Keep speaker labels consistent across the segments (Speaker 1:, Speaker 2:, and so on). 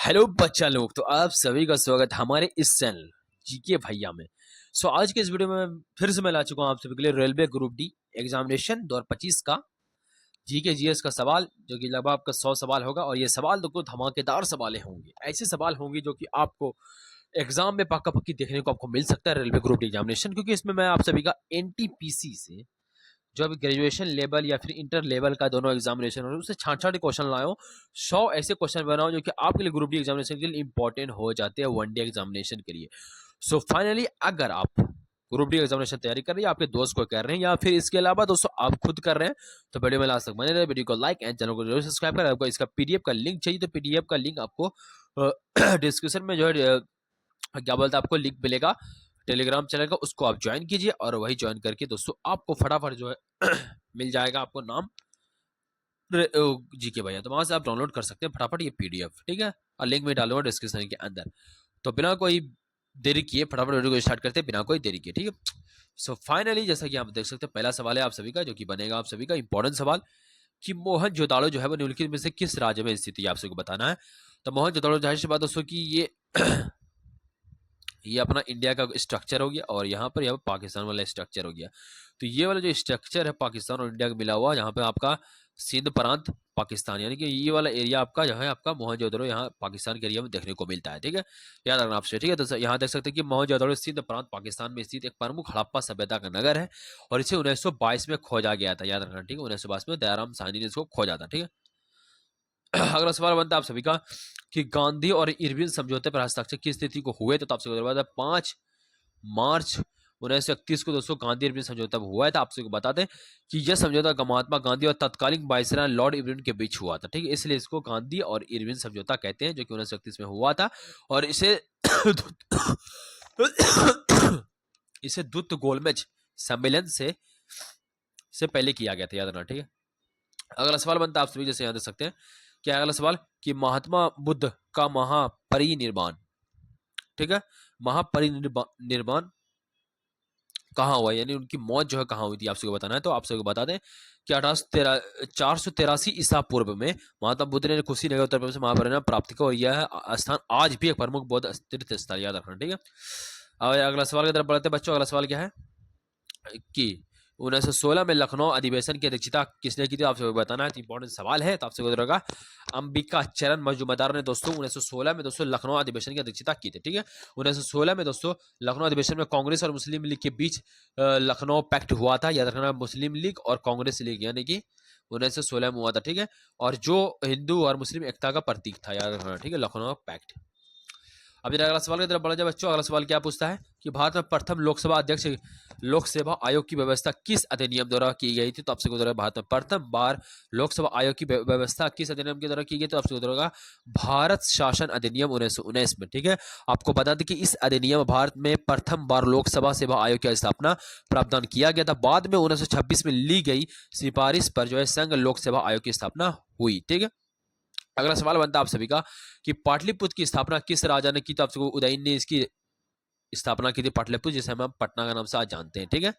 Speaker 1: Hello बच्चा लोग, तो आप सभी का स्वागत हमारे इस चैनल जीके भैया में। आज के इस वीडियो में फिर से मैं ला चुका हूँ आप सभी के लिए रेलवे ग्रुप डी एग्जामिनेशन 2025 का जीके जीएस का सवाल, जो कि लगभग आपका 100 सवाल होगा। और ये सवाल तो कुछ धमाकेदार सवाल होंगे, ऐसे सवाल होंगे जो कि आपको एग्जाम में पक्का पक्की देखने को आपको मिल सकता है रेलवे ग्रुप डी एग्जामिनेशन, क्योंकि इसमें मैं आप सभी का एनटीपीसी से जो अभी ग्रेजुएशन लेवल या फिर इंटर लेवल का दोनों एग्जामिनेशन हो रहे हैं उससे छाट छाट क्वेश्चन लाओ। 100 ऐसे क्वेश्चन बनाओ जो कि आपके लिए ग्रुप डी एग्जामिनेशन के लिए इंपॉर्टेंट हो जाते हैं वन डे एग्जामिनेशन के लिए। फाइनली अगर आप ग्रुप डी एग्जामिनेशन तैयारी कर रहे हैं, आपके दोस्त को कर रहे हैं, या फिर इसके अलावा दोस्तों आप खुद कर रहे हैं, तो वीडियो में लास्ट तक बने रहे। वीडियो को लाइक एंड चैनल को जरूर सब्सक्राइब करें। आपको इसका पीडीएफ का लिंक चाहिए तो पीडीएफ का लिंक आपको डिस्क्रिप्शन में जो है क्या बोलते हैं आपको लिंक मिलेगा टेलीग्राम चैनल का, उसको आप ज्वाइन कीजिए। और वही ज्वाइन करके दोस्तों आपको फटाफट जो है मिल जाएगा आपको नाम जीके भैया, तो वहां से आप डाउनलोड कर सकते हैं फटाफट ये पीडीएफ, ठीक है। और लिंक में डालूंगा डिस्क्रिप्शन के अंदर। तो बिना कोई देरी किए फटाफट वीडियो को स्टार्ट करते हैं, बिना कोई देरी किए, ठीक है। फाइनली जैसा कि आप देख सकते हैं, पहला सवाल है आप सभी का, जो कि बनेगा आप सभी का इंपॉर्टेंट सवाल कि मोहनजोदाड़ो जो है वो निम्नलिखित में से किस राज्य में स्थित है, आप सभी को बताना है। तो मोहनजोदाड़ो जाहिर सी बात दोस्तों कि ये अपना इंडिया का स्ट्रक्चर हो गया, और यहाँ पर पाकिस्तान वाला स्ट्रक्चर हो गया। तो ये वाला जो स्ट्रक्चर है पाकिस्तान और इंडिया का मिला हुआ, यहाँ पे आपका सिंध प्रांत पाकिस्तान, यानी कि ये वाला एरिया आपका जो है आपका मोहनजोदड़ो यहाँ पाकिस्तान के एरिया में देखने को मिलता है, ठीक है। याद रखना आपसे, ठीक है। तो यहाँ देख सकते हैं कि मोहनजोदड़ो सिंध प्रांत पाकिस्तान में स्थित एक प्रमुख हड़प्पा सभ्यता का नगर है, और इसे 1922 में खोजा गया था। याद रखना, ठीक है। 1922 में दयाराम साहनी ने इसको खोजा था, ठीक है। अगला सवाल बनता है आप सभी का कि गांधी और इरविन समझौते पर हस्ताक्षर किस तिथि को हुए, तो आपसे 5 मार्च 1931 को दोस्तों गांधी इरविन समझौता हुआ था। आपसे बता दें कि यह समझौता महात्मा गांधी और तत्कालीन वायसराय लॉर्ड इरविन के बीच हुआ था, ठीक है। इसलिए इसको गांधी और इरविन समझौता कहते हैं, जो कि 1931 में हुआ था। और इसे इसे द्वैत गोलमेज सम्मेलन से पहले किया गया था, याद रखना, ठीक है। अगला सवाल बनता है आप सभी जैसे यहाँ देख सकते हैं। क्या अगला सवाल कि महात्मा बुद्ध का महापरिनिर्वाण, ठीक है, महापरिनिर्वाण कहाँ हुआ, यानी उनकी मौत जो है कहाँ हुई थी, आप सबको बताना है। तो आप सबको बता दें कि 483 ईसा पूर्व में महात्मा बुद्ध ने कुशीनगर उत्तर प्रदेश से महापरिनिर्वाण प्राप्त किया, और यह स्थान आज भी एक प्रमुख बौद्ध तीर्थ स्थल, याद रखना, ठीक है। और अगला सवाल की तरफ बढ़ते बच्चों। अगला सवाल क्या है कि 1916 में लखनऊ अधिवेशन की अध्यक्षता किसने की थी, आपसे बताना है। तो इंपॉर्टेंट सवाल है, तो आपसे गुजरेगा अंबिका चरण मजूमदार ने दोस्तों 1916 में दोस्तों लखनऊ अधिवेशन की अध्यक्षता की थी, ठीक है। 1916 में दोस्तों लखनऊ अधिवेशन में कांग्रेस और मुस्लिम लीग के बीच लखनऊ पैक्ट हुआ था, याद रखना, मुस्लिम लीग और कांग्रेस लीग, यानी कि 1916 में हुआ था, ठीक है। और जो हिंदू और मुस्लिम एकता का प्रतीक था, याद रखना, ठीक है, लखनऊ पैक्ट। अब जरा अगला सवाल की तरफ बढ़ा जाए बच्चों। अगला सवाल क्या पूछता है कि भारत में प्रथम लोकसभा अध्यक्ष लोकसेवा आयोग की व्यवस्था किस अधिनियम द्वारा की गई थी, तो आपसे गुजरेगा भारत में प्रथम बार लोकसभा आयोग की व्यवस्था किस अधिनियम के द्वारा की गई, तो आपसे गुजरेगा भारत शासन अधिनियम 1919 में, ठीक है। आपको बता दें कि इस अधिनियम भारत में प्रथम बार लोकसभा सेवा आयोग की स्थापना प्रावधान किया गया था। बाद में 1926 में ली गई सिफारिश पर जो है संघ लोक सेवा आयोग की स्थापना हुई, ठीक है। अगला सवाल बनता है आप सभी का कि पाटलिपुत्र की स्थापना किस राजा ने की, तो आप सबको उदयन ने इसकी स्थापना की थी पाटलिपुत्र, जिसे हम पटना का नाम से आज जानते हैं, ठीक है।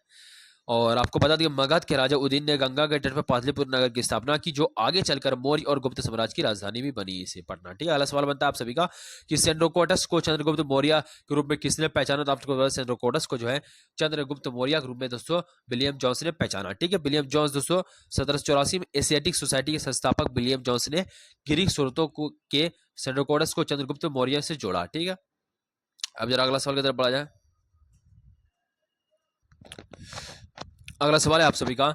Speaker 1: और आपको बता दें मगध के राजा उदयन ने गंगा के तट पर पाटलिपुत्र नगर की स्थापना की, जो आगे चलकर मौर्य और गुप्त साम्राज्य की राजधानी भी बनी इसे पटना, ठीक है। अगला सवाल बनता है आप सभी का कि सेंड्रोकोटस को चंद्रगुप्त मौर्य के रूप में किसने पहचाना, तो आपको सेंड्रोकोटस को जो है चंद्रगुप्त मौर्य के रूप में दोस्तों विलियम जॉन्स ने पहचाना, ठीक है। विलियम जॉन्स दोस्तों 1784 में एशियाटिक सोसाइटी के संस्थापक विलियम जॉन्स ने ग्रीक स्रोतों के सेंड्रोकोटस को चंद्रगुप्त मौर्य से जोड़ा, ठीक है। अब जरा अगला सवाल की तरफ बढ़ा जाए। अगला सवाल है आप सभी का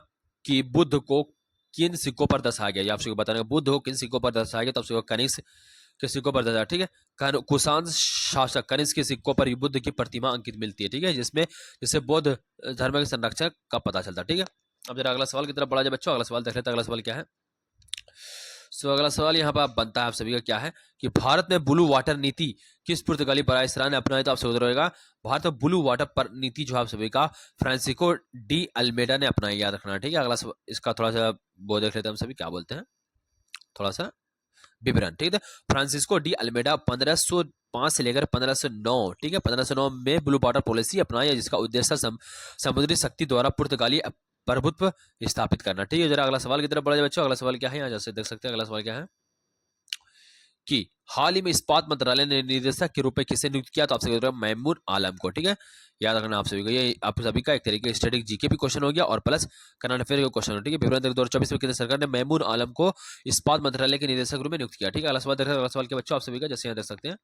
Speaker 1: कि बुद्ध को किन सिक्कों पर दर्शाया गया, आप सभी को बताना बुद्ध को किन सिक्कों पर दर्शाया गया, तो आप सभी को कनिष्क के सिक्कों पर दर्शाया, ठीक है। कुषाण शासक कनिष्क के सिक्कों पर बुद्ध की प्रतिमा अंकित मिलती है, ठीक है, जिससे बौद्ध धर्म के संरक्षक का पता चलता है, ठीक है। अब जरा अगला सवाल की तरफ बढ़ा जाए बच्चों। अगला सवाल देख लेते हैं। अगला सवाल क्या है। अगला सवाल यहाँ पर आप बनता है आप सभी का क्या है कि भारत में ब्लू वाटर नीति किस पुर्तगाली वायसराय ने अपनाई, तो आपसे उधर रहेगा भारत में ब्लू वाटर पर नीति जो आप सभी का फ्रांसिस्को डी अल्मेडा ने अपनाई, याद रखना, ठीक है। अगला इसका थोड़ा सा वो देख लेते हैं हम सभी क्या बोलते हैं, थोड़ा सा विवरण, ठीक है। फ्रांसिस्को डी अल्मेडा 1505 से लेकर 1509, ठीक है, 1509 में ब्लू वाटर पॉलिसी अपनाई है, जिसका उद्देश्य समुद्री शक्ति द्वारा पुर्तगाली प्रभुत्व स्थापित करना, ठीक है। जरा अगला सवाल की तरफ बढ़ा जाए बच्चों। अगला सवाल क्या है, यहाँ जैसे देख सकते हैं। अगला सवाल क्या है कि हाल ही में इस्पात मंत्रालय ने निदेशक के रूप में किसे नियुक्त किया, तो आपसे महमूद आलम को। ठीक है, याद रखना आप सभी को, ये आप सभी का एक तरीके स्टैटिक जीके भी क्वेश्चन हो गया और प्लस करंट अफेयर का क्वेश्चन हो। ठीक है, विवरण 2024 में केंद्र सरकार ने महमूद आलम को इस्पात मंत्रालय के निदेशक रूप में नियुक्त किया। ठीक है, अगला सवाल के बच्चों आप सभी का, जैसे यहाँ देख सकते हैं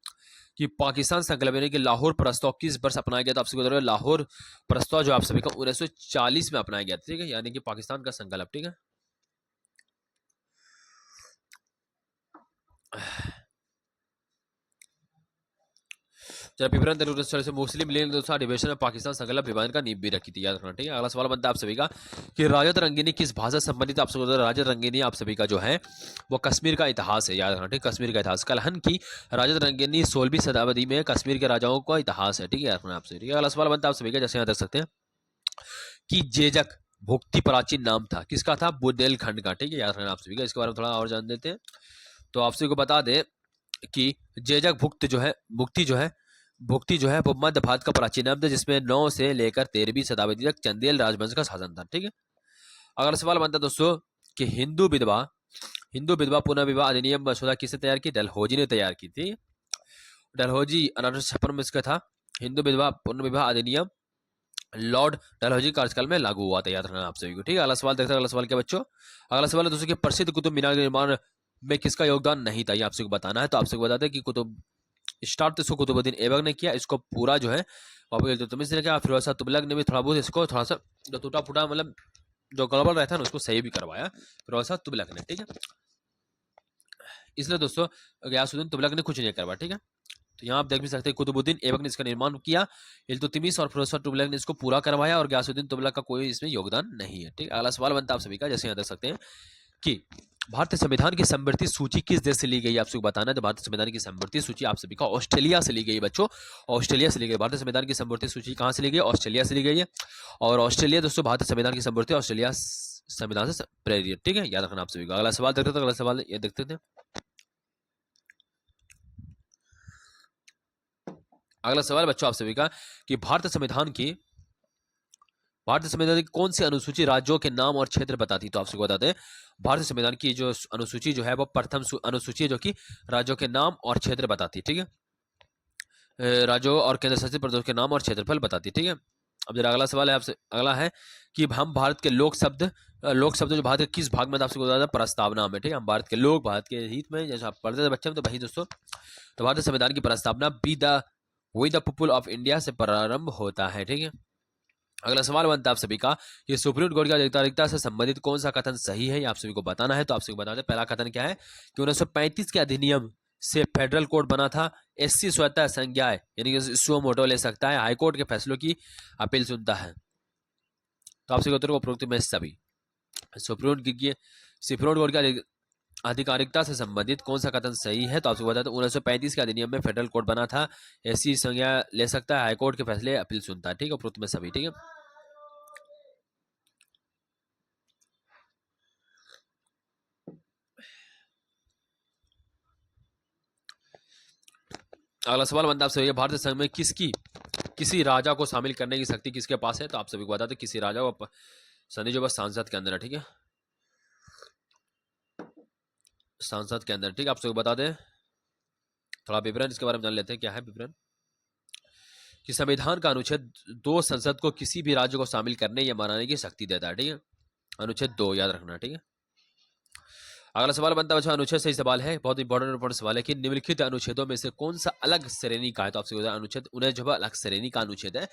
Speaker 1: कि पाकिस्तान संकल्प यानी कि लाहौर प्रस्ताव किस वर्ष अपनाया गया, तो आप सभी को लाहौर प्रस्ताव जो आप सभी का 1940 में अपनाया गया। ठीक है, यानी कि पाकिस्तान का संकल्प। ठीक है, जब विवरण से मुस्लिम लीग ने अधिवेशन में पाकिस्तान संकल्प विभाजन का नींव भी रखी थी, याद रखना। ठीक है, अगला सवाल बनता है आप सभी का कि राजद रंगीनी किस भाषा से संबंधित, आप सभी राजद रंगीनी आप सभी का जो है वो कश्मीर का इतिहास है, याद रखना। ठीक है, कश्मीर का इतिहास कलहन की राजद रंगीनी 16वीं शताब्दी में कश्मीर के राजाओं का इतिहास है। ठीक है, याद रखना आपसे। ठीक है, अगला सवाल बनता है आप सभी का, जैसे यहाँ देख सकते हैं कि जेजक भुक्ति प्राचीन नाम था किसका था, बुंदेलखंड का। ठीक है, याद रखना आप सभी का, इसके बारे में थोड़ा और जान देते हैं। तो आप सभी को बता दें कि जेजक भुक्ति जो है वो मध्य भारत का प्राचीन नाम था, जिसमें 9 से लेकर 13वीं शताब्दी तक चंदेल राजवंश का शासन था। ठीक है, अगला सवाल बनता है दोस्तों कि हिंदू विधवा पुनर्विवाह अधिनियम मसौदा किसने तैयार की, डलहौजी ने तैयार की थी। डलहौजी 1856 में इसका था हिंदू विधवा पुनर्विवाह अधिनियम, लॉर्ड डलहौजी कार्यकाल में लागू हुआ था, याद रखना आप सभी को। ठीक है, अगला सवाल देखते हैं, अगला सवाल क्या बच्चों, अगला सवाल है दोस्तों कि प्रसिद्ध कुतुब मीनार के निर्माण में किसका योगदान नहीं था, ये आप सबको बताना है। तो आप सबको बताते हैं कि कुतुब स्टार्ट तो इसको कुतुबुद्दीन ऐबक ने किया, इसको पूरा जो है इल्तुतमिश ने किया, फिरोज शाह तुगलक ने भी थोड़ा बहुत इसको थोड़ा सा जो टूटा फूटा मतलब जो गड़बड़ रहता है ना उसको सही भी करवाया फिरोज शाह तुगलक ने। ठीक है, इसलिए दोस्तों गयासुद्दीन तुगलक ने कुछ नहीं करवाया। ठीक है, तो यहाँ आप देख भी सकते हैं कुतुबुद्दीन ऐबक ने इसका निर्माण किया, इल्तुतमिश और फिरोज शाह तुगलक ने इसको पूरा करवाया और गयासुद्दीन तुगलक का कोई इसमें योगदान नहीं है। ठीक है, अगला सवाल बनता है आप सभी का, जैसे यहाँ देख सकते हैं कि भारतीय संविधान की समवर्ती सूची किस देश से ली गई, आप सबको बताना है। तो भारतीय संविधान की समवर्ती सूची आप सभी का ऑस्ट्रेलिया से ली गई बच्चों, ऑस्ट्रेलिया से ली गई। भारतीय संविधान की समवर्ती सूची कहाँ से ली गई, ऑस्ट्रेलिया से ली गई है। और ऑस्ट्रेलिया दोस्तों भारतीय संविधान की समवर्ती ऑस्ट्रेलिया संविधान से प्रेरित। ठीक है, याद रखना आप सभी को। अगला सवाल देखते थे, अगला सवाल ये देखते थे, अगला सवाल बच्चों आप सभी का कि भारतीय संविधान की कौन सी अनुसूची राज्यों के नाम और क्षेत्र बताती, तो आप सबको बताते हैं भारतीय संविधान की जो अनुसूची जो है वो प्रथम अनुसूची है जो कि राज्यों के नाम और क्षेत्र बताती। ठीक है, राज्यों और केंद्र शासित प्रदेशों के नाम और क्षेत्रफल बताती। ठीक है, अब जरा अगला सवाल है आपसे, अगला है कि हम भारत के लोक शब्द जो भारत के किस भाग में, आपसे बताते हैं प्रस्तावना में। ठीक है, हम भारत के लोग भारत के हित में जैसे आप पढ़ते थे बच्चे में, तो वही दोस्तों तो भारतीय संविधान की प्रस्तावना be the people of India से प्रारंभ होता है। ठीक है, अगला सवाल बनता है आप सभी का कि सुप्रीम कोर्ट की अधिकारिकता से संबंधित कौन सा कथन सही है, ये आप सभी को बताना है। तो आप सभी को बता दें पहला कथन क्या है कि 1935 के अधिनियम से फेडरल कोर्ट बना था, एससी स्वतः संज्ञा यानी कि सुओ मोटो ले सकता है, हाईकोर्ट के फैसलों की अपील सुनता है। तो आप सभी उत्तर को उपरोक्त में सभी सुप्रीम कोर्ट की आधिकारिकता से संबंधित कौन सा कथन सही है, तो आपको बता दें 1935 के अधिनियम में फेडरल कोर्ट बना था, ऐसी संज्ञा ले सकता है, हाईकोर्ट के फैसले अपील सुनता है। ठीक है, उपरोक्त में सभी। ठीक है, अगला सवाल बनता है आपसे, भारतीय संघ में किसी राजा को शामिल करने की शक्ति किसके पास है, तो आप सभी को बता दें किसी राजा को संधि जो बस सांसद के अंदर है। ठीक है, सांसद के अंदर। ठीक है, आप सबको बता दें थोड़ा विवरण इसके बारे में जान लेते हैं, क्या है विवरण कि संविधान का अनुच्छेद 2 संसद को किसी भी राज्य को शामिल करने या मनाने की शक्ति देता है। ठीक है, अनुच्छेद 2 याद रखना। ठीक है, अगला सवाल बनता है अनुच्छेद सही सवाल है, बहुत इंपॉर्टेंट सवाल है कि निम्नलिखित अनुच्छेदों में से कौन सा अलग श्रेणी का है, तो आपसे अनुच्छेद 19 जो है अलग श्रेणी का अनुच्छेद है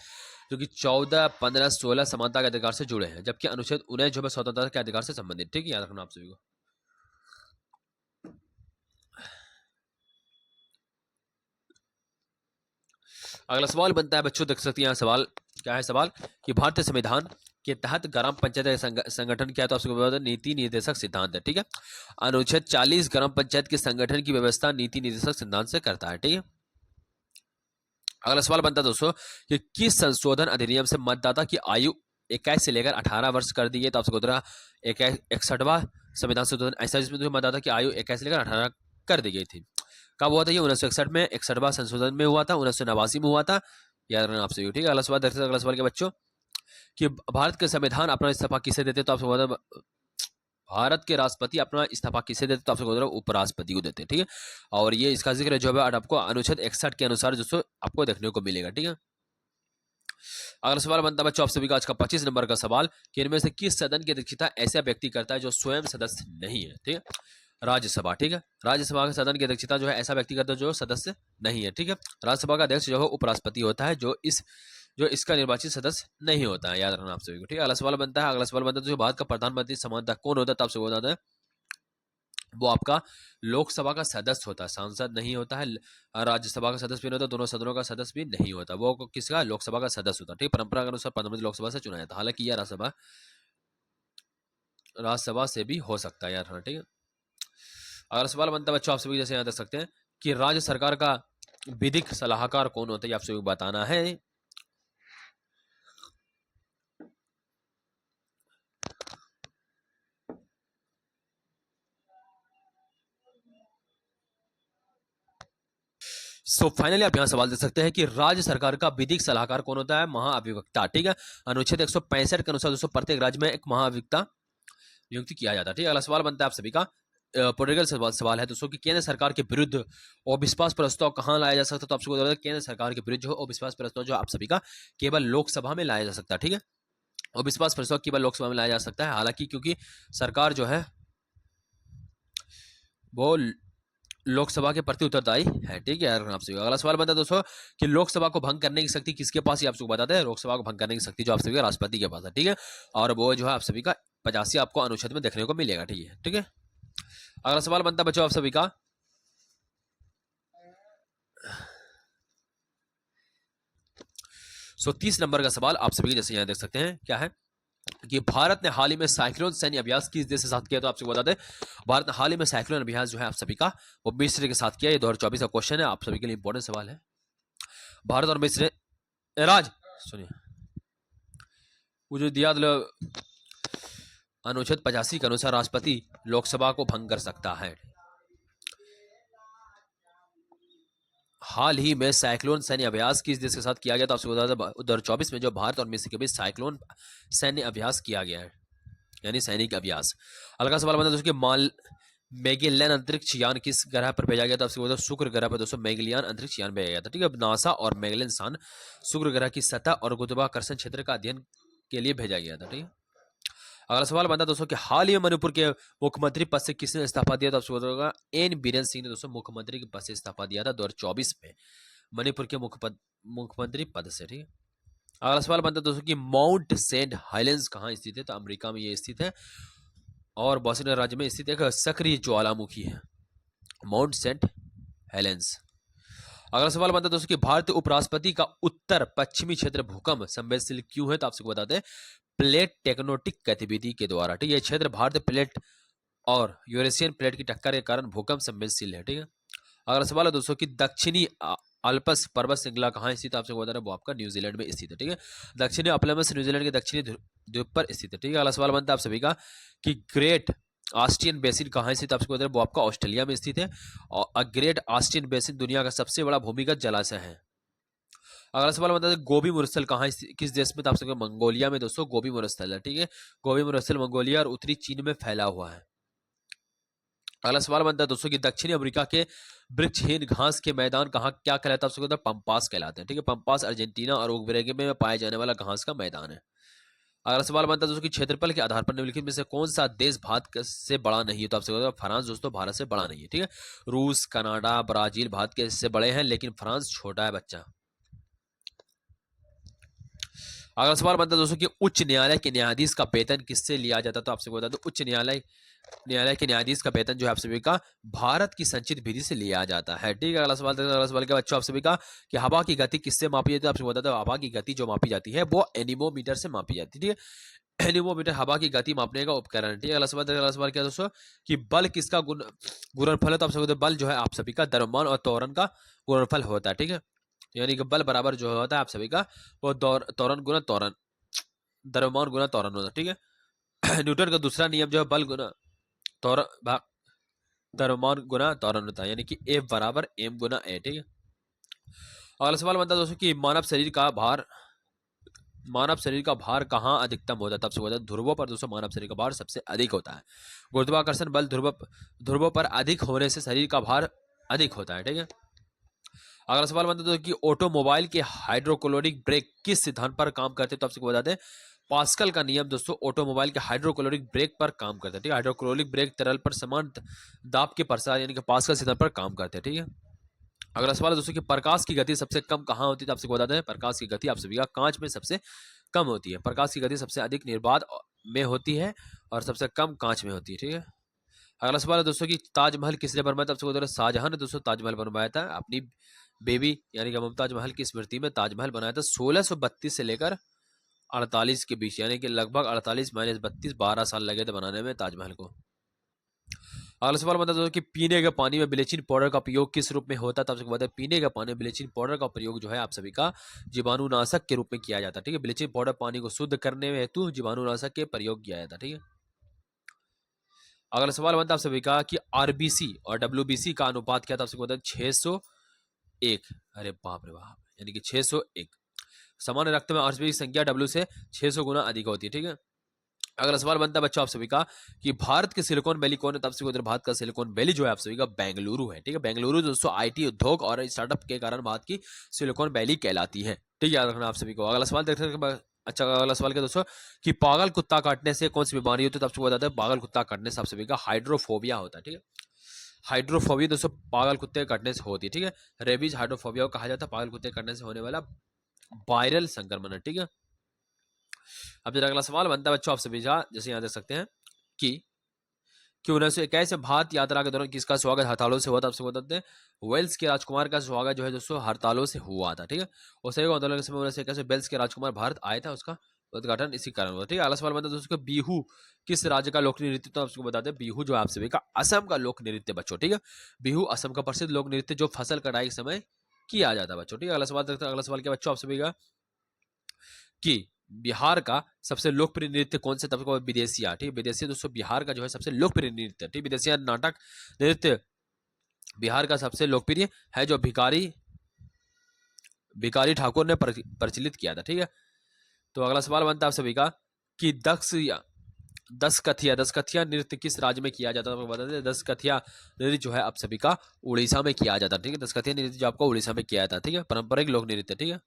Speaker 1: जो कि 14, 15, 16 समानता के अधिकार से जुड़े हैं, जबकि अनुच्छेद 19 जो है स्वतंत्रता के अधिकार से संबंधित। ठीक है, याद रखना आप सभी को। अगला सवाल बनता है बच्चों, देख सकते हैं यहाँ सवाल क्या है, सवाल कि भारतीय संविधान के तहत ग्राम पंचायत संगठन क्या है, तो आपको नीति निर्देशक सिद्धांत है। ठीक है, अनुच्छेद 40 ग्राम पंचायत के संगठन की व्यवस्था नीति निर्देशक सिद्धांत से करता है। ठीक है, अगला सवाल बनता है दोस्तों कि किस संशोधन अधिनियम से मतदाता की आयु 21 से लेकर 18 वर्ष कर दी है, तो आपको 61वां संविधान संशोधन ऐसा जिसमें मतदाता की आयु 21 से लेकर 18 कर दी गई थी। कब हुआ था ये, 1961 में 61वां संशोधन में हुआ था, 1989 में हुआ था, याद रखना आपसे। ठीक है, अगला सवाल देखते हैं, अगला सवाल के बच्चों कि भारत के संविधान अपना इस्तीफा किसे देते, तो आपको भारत के राष्ट्रपति अपना इस्तीफा किसे देते, तो आपसे बोल रहा हूँ उपराष्ट्रपति को देते हैं, ठीक है। और ये इसका जिक्र जो है आपको अनुच्छेद 61 के अनुसार दोस्तों आपको देखने को मिलेगा, ठीक है। अगला सवाल बनता है बच्चों आप सभी का आज का 25 नंबर का सवाल कि इनमें से किस सदन की अध्यक्षता ऐसा व्यक्ति करता है जो स्वयं सदस्य नहीं है, ठीक है। राज्यसभा, ठीक है। राज्यसभा के सदन की अध्यक्षता जो है ऐसा व्यक्ति करता है जो सदस्य नहीं है, ठीक है। राज्यसभा का अध्यक्ष जो है उपराष्ट्रपति होता है, जो इसका निर्वाचित सदस्य नहीं होता है, याद रखना आप सभी को, ठीक है। अगला सवाल बनता है जो भारत का प्रधानमंत्री समानता कौन होता है, तो आपसे बताता है वो आपका लोकसभा का सदस्य होता है, सांसद नहीं होता है। राज्यसभा का सदस्य भी नहीं होता, दोनों सदनों का सदस्य भी नहीं होता, वो किसका लोकसभा का सदस्य होता है, ठीक। परंपरा के अनुसार प्रधानमंत्री लोकसभा से चुना जाता है, हालांकि यह राज्यसभा से भी हो सकता है, यार, ठीक है। अगला सवाल बनता है बच्चों आप सभी जैसे यहाँ देख सकते हैं कि राज्य सरकार का विधिक सलाहकार कौन होता है, आप सभी को बताना है। सो फाइनली आप यहाँ सवाल दे सकते हैं कि राज्य सरकार का विधिक सलाहकार कौन होता है, महाअधिवक्ता, ठीक है। अनुच्छेद 165 के अनुसार दोस्तों प्रत्येक राज्य में एक महाअधिवक्ता नियुक्त किया जाता है, ठीक है। अगला सवाल बनता है आप सभी का पॉलिटिकल सवाल है दोस्तों कि केंद्र सरकार के विरुद्ध अविश्वास प्रस्ताव कहां लाया जा सकता है, तो आपको बता दें केंद्र सरकार के विरुद्ध जो अविश्वास प्रस्ताव जो आप सभी का केवल लोकसभा में लाया जा सकता है, ठीक है। अविश्वास प्रस्ताव केवल लोकसभा में लाया जा सकता है, हालांकि क्योंकि सरकार जो है वो लोकसभा के प्रति उत्तरदायी है, ठीक है। आपसे अगला सवाल बनता है दोस्तों कि लोकसभा को भंग करने की शक्ति किसके पास है, आप सबको बताते हैं लोकसभा को भंग करने की शक्ति जो आप सभी का राष्ट्रपति के पास है, ठीक है। और वो जो है आप सभी का 85 आपको अनुच्छेद में देखने को मिलेगा, ठीक है, ठीक है। अगला सवाल बनता है बच्चों आप सभी का 30 नंबर का सवाल आप सभी जैसे यहाँ देख सकते हैं क्या है कि भारत ने हाल ही में साइक्लोन सैन्य अभ्यास किस देश के साथ किया, तो आपसे बता दें भारत ने हाल ही में साइक्लोन अभ्यास जो है आप सभी का वो मिस्र के साथ किया। ये 2024 का क्वेश्चन है, आप सभी के लिए इंपॉर्टेंट सवाल है। भारत और मिस्र राज सुनिए मुझे दिया अनुच्छेद 85 के अनुसार राष्ट्रपति लोकसभा को भंग कर सकता है। हाल ही में साइक्लोन सैन्य अभ्यास किस देश के साथ किया गया, तो आपसे बता दें 2024 में जो भारत और मिस्र के बीच साइक्लोन सैन्य अभ्यास किया गया है, यानी सैनिक अभ्यास। अगला सवाल बनता है दोस्तों कि मैगेलियन अंतरिक्ष यान किस ग्रह पर भेजा गया, तो आपसे बता शुक्र ग्रह पर दोस्तों मैगेलियन अंतरिक्ष यान भेजा गया था, ठीक है। नासा और मैगेलियन यान शुक्र ग्रह की सतह और गुरुत्वाकर्षण क्षेत्र का अध्ययन के लिए भेजा गया था, ठीक है। अगला सवाल बनता है दोस्तों कि हाल ही में मणिपुर के मुख्यमंत्री पद से किसने इस्तीफा दिया, तो आपसे बताऊंगा एन बीरेन सिंह ने दोस्तों मुख्यमंत्री के पद से इस्तीफा दिया था 2024 में मणिपुर के मुख्यमंत्री पद से, ठीक है। अगला सवाल बनता है दोस्तों कि माउंट सेंट हाइलेंस कहाँ स्थित है, तो अमेरिका में ये स्थित है और वाशिंगटन राज्य में स्थित एक सक्रिय ज्वालामुखी है माउंट सेंट हेलेंस। अगला सवाल बनता है दोस्तों कि भारतीय उपराष्ट्रपति का उत्तर पश्चिमी क्षेत्र भूकंप संवेदनशील क्यों है, तो आपसे बताते हैं प्लेट टेक्टोनिक गतिविधि के द्वारा, ठीक है। क्षेत्र भारतीय प्लेट और यूरेशियन प्लेट की टक्कर के कारण भूकंप संवेदनशील है, ठीक है। अगला सवाल है दोस्तों कि दक्षिणी अल्पस पर्वत श्रृंखला कहाँ स्थित है, आपसे बता रहे हैं वो आपका न्यूजीलैंड में स्थित है, ठीक है। दक्षिणी अल्पस न्यूजीलैंड के दक्षिणी द्वीप पर स्थित है, ठीक है। अगला सवाल बनता है आप सभी का कि ग्रेट ऑस्ट्रियन बेसिन कहाँ स्थित है, आपसे बता रहे हैं वो आपका ऑस्ट्रेलिया में स्थित है और ग्रेट ऑस्ट्रियन बेसिन दुनिया का सबसे बड़ा भूमिगत जलाशय है। अगला सवाल बनता है गोबी मरुस्थल कहाँ किस देश में, तो आपसे मंगोलिया में दोस्तों गोबी मरुस्थल है, ठीक है। गोबी मरुस्थल मंगोलिया और उत्तरी चीन में फैला हुआ है। अगला सवाल बनता है दोस्तों कि दक्षिणी अमेरिका के वृक्षहीन घास के मैदान कहाँ क्या कहलाता है, आपसे पंपास कहलाते हैं, ठीक है। पंपास अर्जेंटीना और उरुग्वे में पाए जाने वाला घास का मैदान है। अगला सवाल बनता है दोस्तों कि क्षेत्रफल के आधार पर निम्नलिखित में से कौन सा देश भारत से बड़ा नहीं है, तो आपसे फ्रांस दोस्तों भारत से बड़ा नहीं है, ठीक है। रूस कनाडा ब्राजील भारत के से बड़े हैं लेकिन फ्रांस छोटा है बच्चा। अगला सवाल बनता है दोस्तों कि उच्च न्यायालय के न्यायाधीश का वेतन किससे लिया जाता है, तो आपसे बता दो उच्च न्यायालय के न्यायाधीश का वेतन जो है आप सभी का भारत की संचित विधि से लिया जाता है, ठीक है। अगला सवाल का बच्चों आप सभी का कि हवा की गति किससे मापी जाती है, आपसे बता दो हवा की गति जो मापी जाती है वो एनीमोमीटर से मापी जाती है, ठीक है। एनीमोमीटर हवा की गति मापने का उपकरण है, ठीक है। अगला सवाल क्या दोस्तों कि बल किसका गुणनफल है, तो आप सभी बल जो है आप सभी का द्रव्यमान और त्वरण का गुणनफल होता है, ठीक है। यानी कि बल बराबर जो होता है आप सभी का वो त्वरण गुना त्वरण द्रव्यमान गुना त्वरण होता है, ठीक है। न्यूटन का दूसरा नियम जो है बल गुना त्वरण द्रव्यमान गुना त्वरण होता है, यानी कि F बराबर m गुना a, ठीक है। अगला सवाल बनता है दोस्तों कि मानव शरीर का भार मानव शरीर का भार कहाँ अधिकतम होता है? तब से होता है ध्रुवों पर दोस्तों मानव शरीर का भार सबसे अधिक होता है। गुरुत्वाकर्षण बल ध्रुवों पर अधिक होने से शरीर का भार अधिक होता है। ठीक है, अगला सवाल बनता है कि ऑटोमोबाइल के हाइड्रोक्लोरिक ब्रेक किस सिद्धांत पर काम करते हैं? तो आपसे बताते हैं पास्कल का नियम दोस्तों ऑटोमोबाइल के हाइड्रोक्लोरिक ब्रेक पर काम करता है। ठीक है, हाइड्रोक्लोरिक ब्रेक तरल पर समान दाब के प्रसार यानी कि पास्कल सिद्धांत पर काम करते हैं। ठीक है, अगला सवाल है दोस्तों कि प्रकाश की गति सबसे कम कहाँ होती है? तो आपसे बताते हैं प्रकाश की गति आप सभी का कांच में सबसे कम होती है। प्रकाश की गति सबसे अधिक निर्बाध में होती है और सबसे कम कांच में होती है। ठीक है, अगला सवाल है दोस्तों कि ताजमहल किसने बनवाया था? आपसे बताते हैं शाहजहां ने दोस्तों ताजमहल बनवाया था अपनी बेबी यानी कि मुमताज महल की स्मृति में ताजमहल बनाया था 1632 से लेकर 48 के बीच, यानी कि लगभग 48 माइनस 32 12 साल लगे थे बनाने में ताजमहल को। अगला सवाल बता दो कि पीने के पानी में ब्लीचिंग पाउडर का प्रयोग किस रूप में होता है? तो आपसे बताया पीने के पानी में ब्लीचिंग पाउडर का प्रयोग जो है आप सभी का जीवाणुनाशक के रूप में किया जाता है। ठीक है, ब्लीचिंग पाउडर पानी को शुद्ध करने में हेतु जीवाणुनाशक के प्रयोग किया जाता है। ठीक है, अगला सवाल बनता है आप सभी का कि आरबीसी और डब्ल्यूबीसी का अनुपात क्या था? आपसे बताया 601। अरे बाप रे बाप, यानी कि 601। सामान्य रक्त में आरबीसी की संख्या डब्ल्यू से 600 गुना अधिक होती है। ठीक है, अगला सवाल बनता है बच्चों आप सभी का कि भारत के सिलिकॉन वैली कौन है? तब से उधर भारत का सिलिकॉन वैली जो है आप सभी का बेंगलुरु है। ठीक है, बेंगलुरु दोस्तों आईटी उद्योग और स्टार्टअप के कारण भारत की सिलिकॉन वैली कहलाती है। ठीक है, याद रखना आप सभी को। अगला सवाल देखते हैं। अच्छा, अगला सवाल क्या दोस्तों कि पागल कुत्ता काटने से कौन सी बीमारी होती है? तब से बताते हैं पागल कुत्ता काटने से आप सभी का हाइड्रोफोबिया होता है। ठीक है, हाइड्रोफोबिया दोस्तों पागल कुत्ते काटने से होती है। ठीक है, रेबीज हाइड्रोफोबिया कहा जाता है पागल कुत्ते काटने से होने वाला वायरल संक्रमण है। ठीक है, अब जरा अगला सवाल बनता है बच्चों आप सभी जैसे यहाँ देख सकते हैं कि 1921 में भारत यात्रा के दौरान किसका स्वागत हड़तालों से हुआ था? आपसे बताते हैं वेल्स के राजकुमार का स्वागत जो है दोस्तों हड़तालों से हुआ था। ठीक है, और सही आंदोलन के समय 1921 में वेल्स के राजकुमार भारत आए था, उसका उद्घाटन इसी कारण हुआ। ठीक है, अगला सवाल बनता है दोस्तों बिहू किस राज्य का लोक नृत्य? तो आपको बताते हैं बिहू जो आप सभी का असम का लोक नृत्य बच्चों। ठीक है, बिहू असम का प्रसिद्ध लोक नृत्य जो फसल कटाई के समय किया जाता है बच्चों। ठीक है, अगला सवाल देखते हैं। अगला सवाल क्या बच्चों आप सभी का कि बिहार का सबसे लोकप्रिय नृत्य कौन से? तब विदेशिया। ठीक है, विदेशिया दोस्तों बिहार का जो है सबसे लोकप्रिय नृत्य। ठीक, विदेशिया नाटक नृत्य बिहार का सबसे लोकप्रिय है जो भिकारी ठाकुर ने प्रचलित किया था। ठीक है, तो अगला सवाल बनता है आप सभी का कि दस कथिया नृत्य किस राज्य में किया जाता है? आपको बता दें दस कथिया नृत्य जो है आप सभी का उड़ीसा में किया जाता है। ठीक है, दस कथिया नृत्य जो आपको उड़ीसा में किया जाता है। ठीक है, पारंपरिक लोक नृत्य। ठीक है,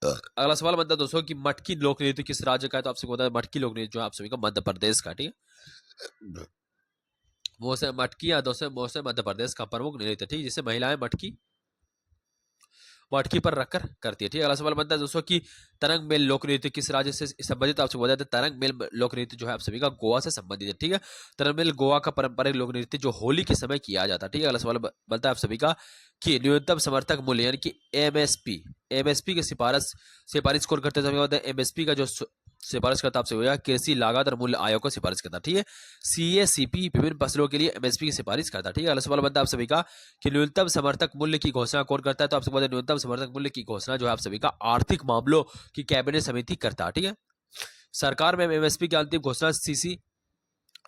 Speaker 1: अगला सवाल बनता है दोस्तों कि मटकी लोक नृत्य किस राज्य का है? तो आपसे बता दें मटकी लोक नृत्य जो है आप सभी का मध्य प्रदेश का। ठीक है, वो से मटकी या दोस्तों वो से मध्य प्रदेश का प्रमुख नृत्य। ठीक, जिसे महिलाएं मटकी पर रखकर करती है। ठीक है, अगला सवाल बनता है दोस्तों कि तरंग मेल लोक नृत्य किस राज्य से संबंधित? आपसे बता दें तरंग मेल लोक नृत्य जो है आप सभी का गोवा से संबंधित है। ठीक है, तरंग मेल गोवा का पारंपरिक लोक नृत्य जो होली के समय किया जाता है। ठीक है, अगला सवाल बनता है आप सभी का कि न्यूनतम समर्थक मूल्य यानी कि एमएसपी की सिफारिश कौन करते हैं? एमएसपी का जो सिफारिश करता आपसे होगा कृषि लागत और मूल्य आयोग को सिफारिश करता। ठीक है, सीएसीपी विभिन्न फसलों के लिए एमएसपी की सिफारिश करता। ठीक है, अगला सवाल बनता है आप सभी का कि न्यूनतम समर्थक मूल्य की घोषणा कौन करता है? तो आपसे न्यूनतम समर्थक मूल्य की घोषणा जो है आप सभी का आर्थिक मामलों की कैबिनेट समिति करता है। ठीक है, सरकार में एमएसपी की अंतिम घोषणा सीसी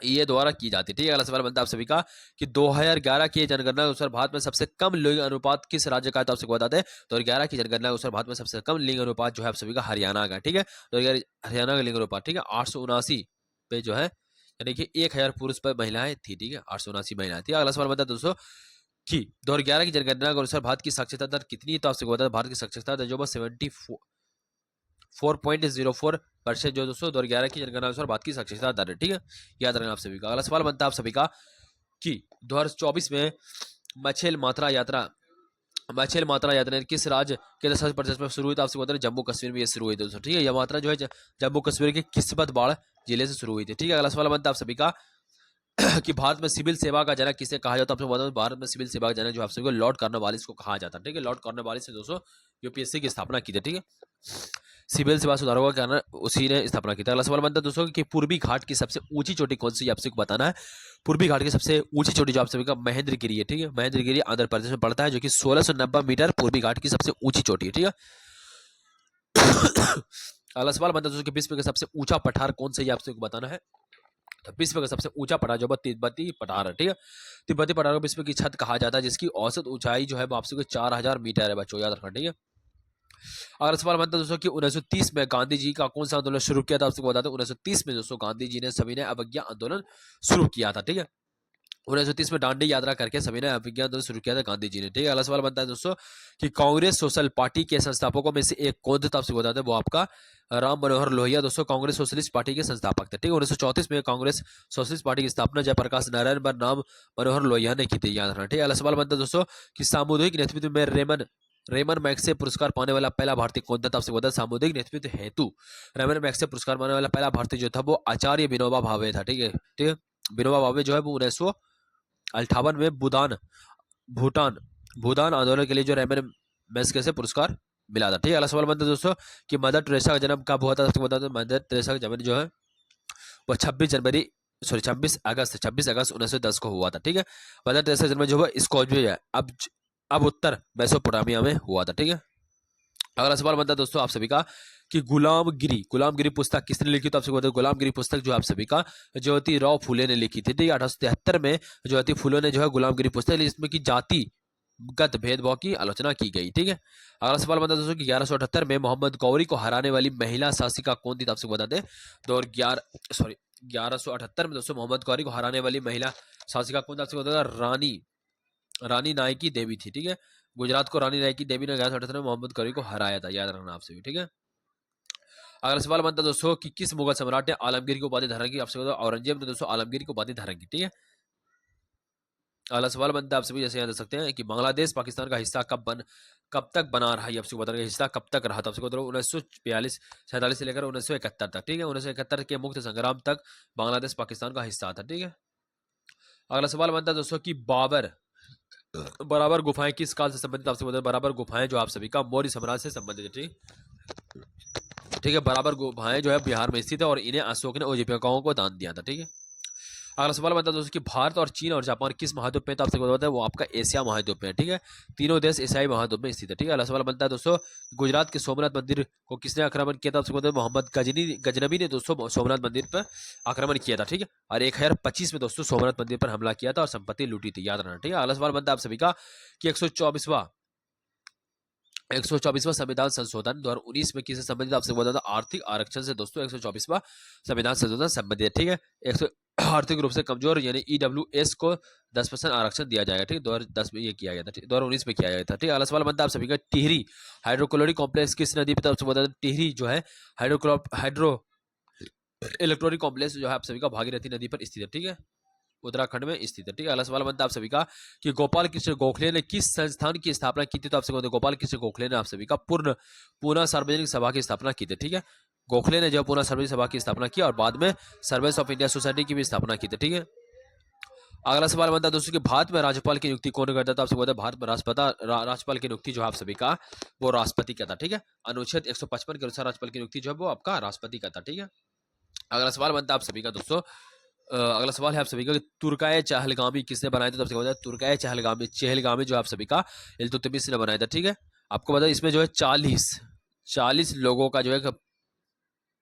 Speaker 1: ये द्वारा की जाती है। ठीक है, अगला सवाल बनता है आप सभी का कि 2011 की जनगणना के अनुसार भारत में सबसे कम लिंग अनुपात किस राज्य का है? तो आपसे बताते हैं 2011 की जनगणना के अनुसार भारत में सबसे कम लिंग अनुपात जो है आप सभी का हरियाणा का। ठीक है, तो हरियाणा का लिंग अनुपात ठीक है 879 पे जो है यानी कि 1000 पुरुष पर महिलाएं थी। ठीक है, 879 महिलाएं थी। अगला सवाल बनता है दोस्तों कि 2011 की जनगणना के अनुसार भारत की साक्षरता दर कितनी है? तो आपसे बताते हैं भारत की साक्षरता दर जो 4.04% जो दोस्तों 2011 की जनगणना अनुसार भारत की साक्षरता दर है। ठीक है, याद रखना आप सभी का। अगला सवाल बनता है आप सभी का कि 2024 में मछेल मात्रा यात्रा किस राज्य के 10% में शुरू हुई? तो आपसे बता रहे जम्मू कश्मीर में ये शुरू हुई दोस्तों। ठीक है, यह मात्रा जो है जम्मू कश्मीर के किस्मतवाड़ जिले से शुरू हुई थी। ठीक है, अगला सवाल बनता है आप सभी का कि भारत में सिविल सेवा का जनक किसे कहा जाता है? आपसे बता दें भारत में सिविल सेवा का जनक जो आप सभी को लॉर्ड कॉर्नवालिस को कहा जाता है। ठीक है, लॉर्ड कॉर्नवालिस ने दोस्तों यूपीएससी की स्थापना की थी। ठीक है, सिविल सेवा सुधारों का कारण उसी ने स्थापना की थी। अगला सवाल बनता है दोस्तों कि पूर्वी घाट की सबसे ऊंची चोटी कौन सी? आपसे बताना है पूर्वी घाट की सबसे ऊंची चोटी जो आप सभी का महेंद्रगिरी है। ठीक है, महेंद्रगिरी आंध्र प्रदेश में पड़ता है जो कि 1690 मीटर पूर्वी घाट की सबसे ऊंची चोटी है। ठीक है, अगला सवाल बनता है दोस्तों कि विश्व का सबसे ऊंचा पठार कौन सा? ये आपसे बताना है। तो विश्व का सबसे ऊंचा पठार जो तिब्बती पठार है। ठीक है, तिब्बती पठार को विश्व की छत कहा जाता है जिसकी औसत ऊंचाई जो है वो आपसे 4000 मीटर है बच्चों, याद रखना। ठीक है, अगला सवाल बनता है दोस्तों कि 1930 में गांधी जी का कौन सा आंदोलन शुरू किया था, आपको बता दें 1930 में दोस्तों गांधी जी ने सभी ने अवज्ञा आंदोलन शुरू किया था। ठीक है, 1930 में दांडी यात्रा करके सभी ने अभिज्ञान आंदोलन शुरू किया था गांधी जी ने। ठीक है, अगला सवाल बनता है दोस्तों कि कांग्रेस सोशल पार्टी के संस्थापकों में से एक कौन थे, तो आपसे बता दें वो आपका राम मनोहर लोहिया दोस्तों कांग्रेस सोशलिस्ट पार्टी के संस्थापक थे। ठीक है, 1934 में कांग्रेस सोशलिस्ट पार्टी की स्थापना जयप्रकाश नारायण व राम मनोहर लोहिया ने की थी, याद रखना। ठीक है, अगला सवाल बनता है दोस्तों कि सामुदायिक नेतृत्व में रेमन मैग्सेसे पुरस्कार पाने वाला पहला भारतीय कौन था, आपसे बता सामुदायिक नेतृत्व हेतु रेमन मैग्सेसे पुरस्कार पाने वाला पहला भारतीय जो था वो आचार्य विनोबा भावे था। ठीक है, ठीक है, विनोबा भावे जो है वो 1958 में भूटान भूदान आंदोलन के लिए जो रेमन मैग्सेसे पुरस्कार मिला था। ठीक है, अगला सवाल बनता है दोस्तों कि मदर टेरेसा का जन्म कब हुआ था, आपको बता दो मदर टेरेसा का जन्म जो है वो 26 अगस्त 1910 को हुआ था। ठीक है, मदर टेरेसा का जन्म जो हुआ स्कॉटलैंड है, अब उत्तर मेसोपोटामिया में हुआ था। ठीक है, अगला सवाल बनता है दोस्तों आप सभी का कि गुलामगिरी पुस्तक किसने लिखी, तो आपसे बता गुलामगिरी पुस्तक जो आप सभी का ज्योतिराव फुले ने लिखी थी। ठीक है, 1873 में ज्योति फुले ने जो है गुलामगिरी पुस्तक लिखी, जिसमें कि जातिगत भेदभाव की आलोचना की गई। ठीक है, अगला सवाल बनता है दोस्तों कि 1178 में मोहम्मद गौरी को हराने वाली महिला शासिका कौन थी, तो आपसे बता दें 1178 में दोस्तों मोहम्मद गौरी को हराने वाली महिला शासिका कौन थी, आपसे बता रानी नायकी देवी थी। ठीक है, गुजरात को रानी नायकी देवी ने 1178 में मोहम्मद गौरी को हराया था, याद रखना आपसे भी। ठीक है, अगला सवाल बनता है दोस्तों कि किस मुगल सम्राट ने आलमगीर की उपाधि धारण की, आपसे बता औरंगजेब ने दोस्तों आलमगीर की उपाधि धारण की। ठीक है, अगला सवाल बनता है आप सभी जैसे याद रख सकते हैं कि बांग्लादेश पाकिस्तान का हिस्सा कब तक बना रहा है, आपसे बता रहे हिस्सा कब तक रहा था, आपसे बता 1947 से लेकर 1971 तक। ठीक है, 1971 के मुक्त संग्राम तक बांग्लादेश पाकिस्तान का हिस्सा था। ठीक है, अगला सवाल बनता है दोस्तों कि बराबर गुफाएं किस काल से संबंधित, आपसे बता बराबर गुफाएं जो आप सभी का मौर्य साम्राज्य से संबंधित है। ठीक है, बराबर गुफाएं जो है बिहार में स्थित है और इन्हें अशोक ने ओजीविकाओं को दान दिया था। ठीक है, अगला सवाल बनता है दोस्तों कि भारत और चीन और जापान किस महाद्वीप में, तो आपसे बताते हैं वो आपका एशिया महाद्वीप में है। ठीक है, तीनों देश एशियाई महाद्वीप में स्थित है। ठीक है, अगला सवाल बनता है दोस्तों गुजरात के सोमनाथ मंदिर को किसने आक्रमण किया था, आपसे बताते हैं मोहम्मद गजनबी ने दोस्तों सोमनाथ मंदिर पर आक्रमण किया था। ठीक है, और 1025 में दोस्तों सोमनाथ मंदिर पर हमला किया था और संपत्ति लूटी थी, याद रखना। ठीक है, अगला सवाल बनता है आप सभी का कि 124वां संविधान संशोधन 2019 में किससे संबंधित, आपसे बता आर्थिक आरक्षण से दोस्तों 124वां संविधान संशोधन संबंधित। ठीक है, आर्थिक रूप से कमजोर यानी ईडब्ल्यूएस को 10% आरक्षण दिया जाएगा। ठीक है, 2010 में ये किया गया था, 2019 में किया गया था। ठीक है, अगला सवाल बनता है आप सभी का टिहरी हाइड्रोक्लोरिक कॉम्प्लेक्स किस नदी पर, आपसे बता टिहरी जो है हाइड्रो इलेक्ट्रॉनिक कॉम्प्लेक्स जो है आप सभी का भागीरथी नदी पर स्थित है। ठीक है, उत्तराखंड में स्थित है। ठीक है, अगला सवाल बनता है आप सभी का कि गोपाल कृष्ण गोखले ने किस संस्थान की स्थापना की थी, तो आपसे गोपाल कृष्ण गोखले ने आप सभी का पूना सार्वजनिक सभा की स्थापना की थी। ठीक है, गोखले ने जो पूना सार्वजनिक सभा की स्थापना की और बाद में सर्वेंट्स ऑफ इंडिया सोसाइटी की भी स्थापना की थी। ठीक है, अगला सवाल बनता है दोस्तों कि भारत में राज्यपाल की नियुक्ति कौन करता था, आपसे बता भारत में राज्यपाल की नियुक्ति जो आप सभी का वो राष्ट्रपति का था। ठीक है, अनुच्छेद 155 के अनुसार राज्यपाल की नियुक्ति जो है वो आपका राष्ट्रपति का था। ठीक है, अगला सवाल बनता है आप सभी का दोस्तों अगला सवाल है आप सभी का तुर्काए चहलगामी किसने बनाया था, तो आपसे बताया तुर्काए चहलगामी जो आप सभी का इल्तुतमिश ने बनाया था। ठीक है, आपको बताया इसमें जो है 40 लोगों का जो है